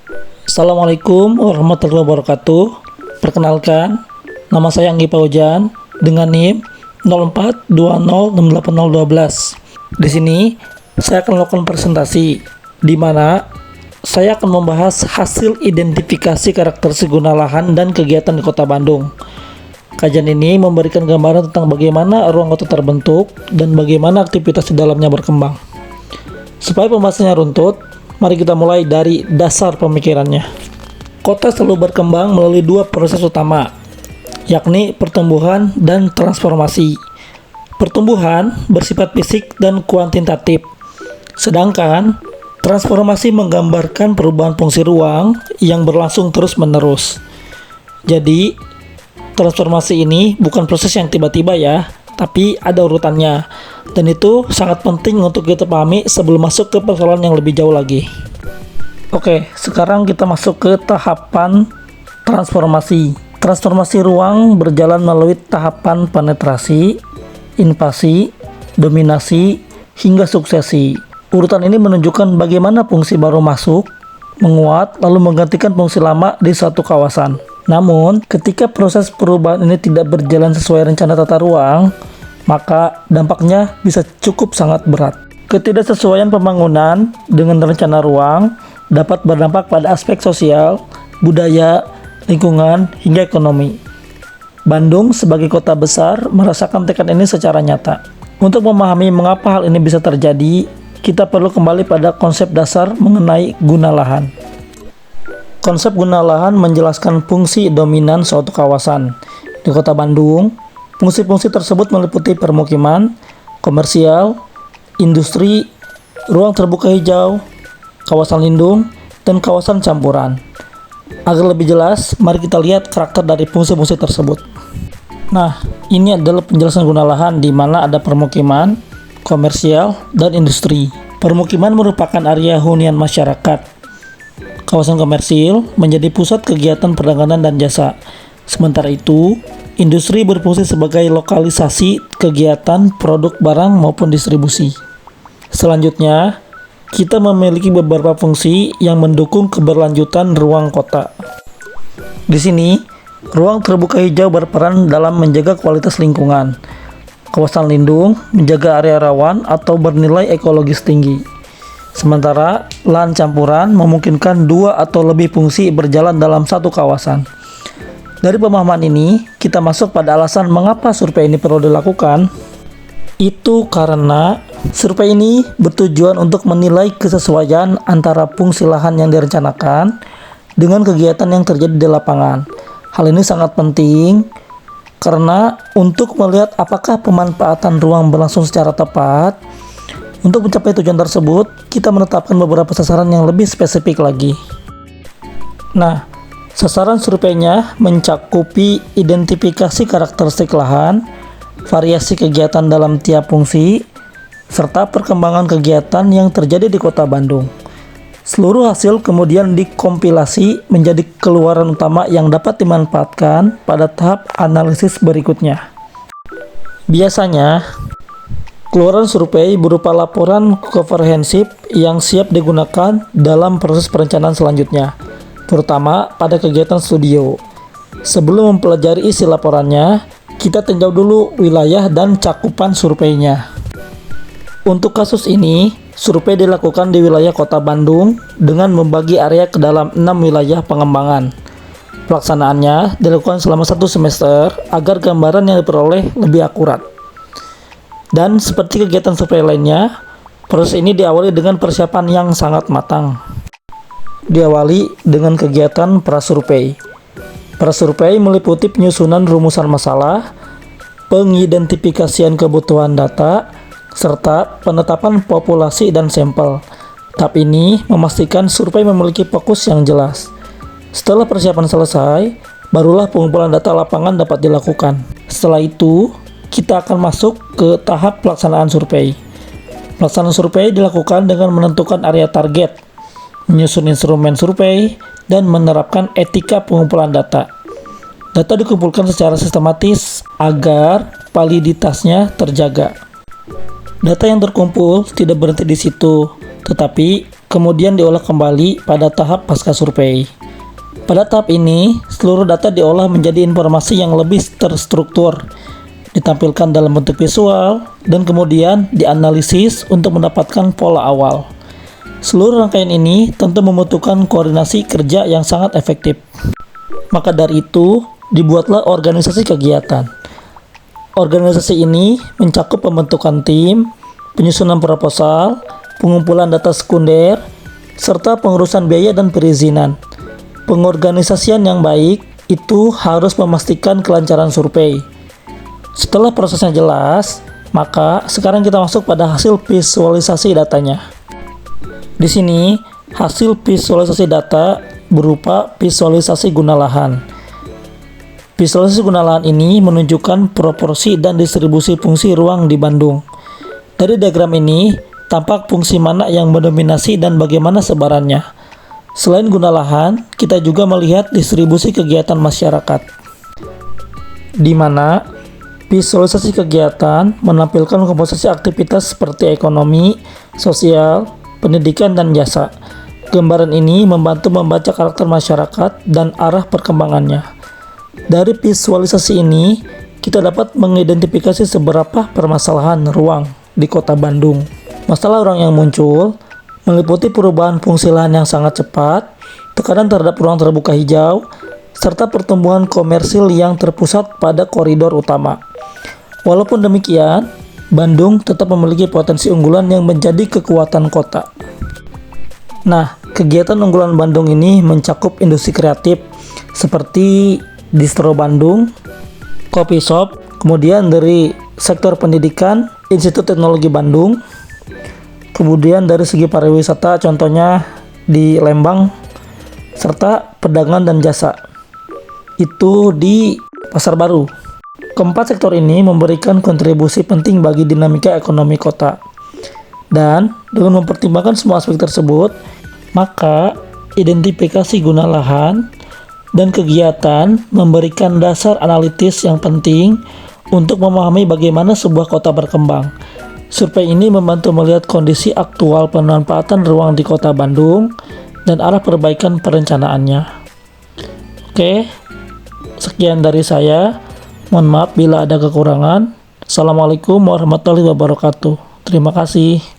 Assalamualaikum warahmatullahi wabarakatuh. Perkenalkan, nama saya Anggi Paujan dengan NIM 0420680012. Di sini saya akan melakukan presentasi di mana saya akan membahas hasil identifikasi karakteristik guna lahan dan kegiatan di Kota Bandung. Kajian ini memberikan gambaran tentang bagaimana ruang kota terbentuk dan bagaimana aktivitas di dalamnya berkembang. Supaya pembahasannya runtut, mari kita mulai dari dasar pemikirannya. Kota selalu berkembang melalui dua proses utama, yakni pertumbuhan dan transformasi. Pertumbuhan bersifat fisik dan kuantitatif, sedangkan transformasi menggambarkan perubahan fungsi ruang yang berlangsung terus-menerus. Jadi, transformasi ini bukan proses yang tiba-tiba ya, tapi ada urutannya. Dan itu sangat penting untuk kita pahami sebelum masuk ke persoalan yang lebih jauh lagi. Oke, sekarang kita masuk ke tahapan transformasi. Transformasi ruang berjalan melalui tahapan penetrasi, invasi, dominasi, hingga suksesi. Urutan ini menunjukkan bagaimana fungsi baru masuk, menguat, lalu menggantikan fungsi lama di suatu kawasan. Namun, ketika proses perubahan ini tidak berjalan sesuai rencana tata ruang, maka dampaknya bisa cukup sangat berat. Ketidaksesuaian pembangunan dengan rencana ruang dapat berdampak pada aspek sosial, budaya, lingkungan, hingga ekonomi. Bandung sebagai kota besar merasakan tekanan ini secara nyata. Untuk memahami mengapa hal ini bisa terjadi, kita perlu kembali pada konsep dasar mengenai guna lahan. Konsep guna lahan menjelaskan fungsi dominan suatu kawasan. Di Kota Bandung, fungsi-fungsi tersebut meliputi permukiman, komersial, industri, ruang terbuka hijau, kawasan lindung, dan kawasan campuran. Agar lebih jelas, mari kita lihat karakter dari fungsi-fungsi tersebut. Nah, ini adalah penjelasan guna lahan di mana ada permukiman, komersial, dan industri. Permukiman merupakan area hunian masyarakat. Kawasan komersil menjadi pusat kegiatan perdagangan dan jasa. Sementara itu, industri berfungsi sebagai lokalisasi kegiatan produk barang maupun distribusi. Selanjutnya, kita memiliki beberapa fungsi yang mendukung keberlanjutan ruang kota. Di sini, ruang terbuka hijau berperan dalam menjaga kualitas lingkungan. Kawasan lindung menjaga area rawan atau bernilai ekologis tinggi. Sementara lahan campuran memungkinkan dua atau lebih fungsi berjalan dalam satu kawasan. Dari pemahaman ini, kita masuk pada alasan mengapa survei ini perlu dilakukan. Itu karena survei ini bertujuan untuk menilai kesesuaian antara fungsi lahan yang direncanakan dengan kegiatan yang terjadi di lapangan. Hal ini sangat penting karena untuk melihat apakah pemanfaatan ruang berlangsung secara tepat. Untuk mencapai tujuan tersebut, kita menetapkan beberapa sasaran yang lebih spesifik lagi. Nah, sasaran surveinya mencakupi identifikasi karakteristik lahan, variasi kegiatan dalam tiap fungsi, serta perkembangan kegiatan yang terjadi di Kota Bandung. Seluruh hasil kemudian dikompilasi menjadi keluaran utama yang dapat dimanfaatkan pada tahap analisis berikutnya. Biasanya, keluaran survei berupa laporan komprehensif yang siap digunakan dalam proses perencanaan selanjutnya, terutama pada kegiatan studio. Sebelum mempelajari isi laporannya, kita tinjau dulu wilayah dan cakupan surveinya. Untuk kasus ini, survei dilakukan di wilayah Kota Bandung dengan membagi area ke dalam 6 wilayah pengembangan. Pelaksanaannya dilakukan selama 1 semester agar gambaran yang diperoleh lebih akurat. Dan seperti kegiatan survei lainnya, proses ini diawali dengan persiapan yang sangat matang. Diawali dengan kegiatan prasurvei. Prasurvei meliputi penyusunan rumusan masalah, pengidentifikasian kebutuhan data, serta penetapan populasi dan sampel. Tahap ini memastikan survei memiliki fokus yang jelas. Setelah persiapan selesai, barulah pengumpulan data lapangan dapat dilakukan. Setelah itu, kita akan masuk ke tahap pelaksanaan survei. Pelaksanaan survei dilakukan dengan menentukan area target, menyusun instrumen survei, dan menerapkan etika pengumpulan data. Data dikumpulkan secara sistematis agar validitasnya terjaga. Data yang terkumpul tidak berhenti di situ, tetapi kemudian diolah kembali pada tahap pasca survei. Pada tahap ini, seluruh data diolah menjadi informasi yang lebih terstruktur, ditampilkan dalam bentuk visual, dan kemudian dianalisis untuk mendapatkan pola awal. Seluruh rangkaian ini tentu membutuhkan koordinasi kerja yang sangat efektif. Maka dari itu, dibuatlah organisasi kegiatan. Organisasi ini mencakup pembentukan tim, penyusunan proposal, pengumpulan data sekunder, serta pengurusan biaya dan perizinan. Pengorganisasian yang baik itu harus memastikan kelancaran survei. Setelah prosesnya jelas, maka sekarang kita masuk pada hasil visualisasi datanya. Di sini, hasil visualisasi data berupa visualisasi guna lahan. Visualisasi guna lahan ini menunjukkan proporsi dan distribusi fungsi ruang di Bandung. Dari diagram ini, tampak fungsi mana yang mendominasi dan bagaimana sebarannya. Selain guna lahan, kita juga melihat distribusi kegiatan masyarakat, di mana visualisasi kegiatan menampilkan komposisi aktivitas seperti ekonomi, sosial, pendidikan, dan jasa. Gambaran ini membantu membaca karakter masyarakat dan arah perkembangannya. Dari visualisasi ini, kita dapat mengidentifikasi seberapa permasalahan ruang di Kota Bandung. Masalah ruang yang muncul meliputi perubahan fungsi lahan yang sangat cepat, tekanan terhadap ruang terbuka hijau, serta pertumbuhan komersil yang terpusat pada koridor utama. Walaupun demikian, Bandung tetap memiliki potensi unggulan yang menjadi kekuatan kota. Nah, kegiatan unggulan Bandung ini mencakup industri kreatif seperti Distro Bandung, Coffee Shop, kemudian dari sektor pendidikan, Institut Teknologi Bandung, kemudian dari segi pariwisata contohnya di Lembang, serta perdagangan dan jasa itu di Pasar Baru. Keempat sektor ini memberikan kontribusi penting bagi dinamika ekonomi kota. Dan dengan mempertimbangkan semua aspek tersebut, maka identifikasi guna lahan dan kegiatan memberikan dasar analitis yang penting untuk memahami bagaimana sebuah kota berkembang. Survei ini membantu melihat kondisi aktual pemanfaatan ruang di Kota Bandung dan arah perbaikan perencanaannya. Oke, sekian dari saya. Mohon maaf bila ada kekurangan. Assalamualaikum warahmatullahi wabarakatuh. Terima kasih.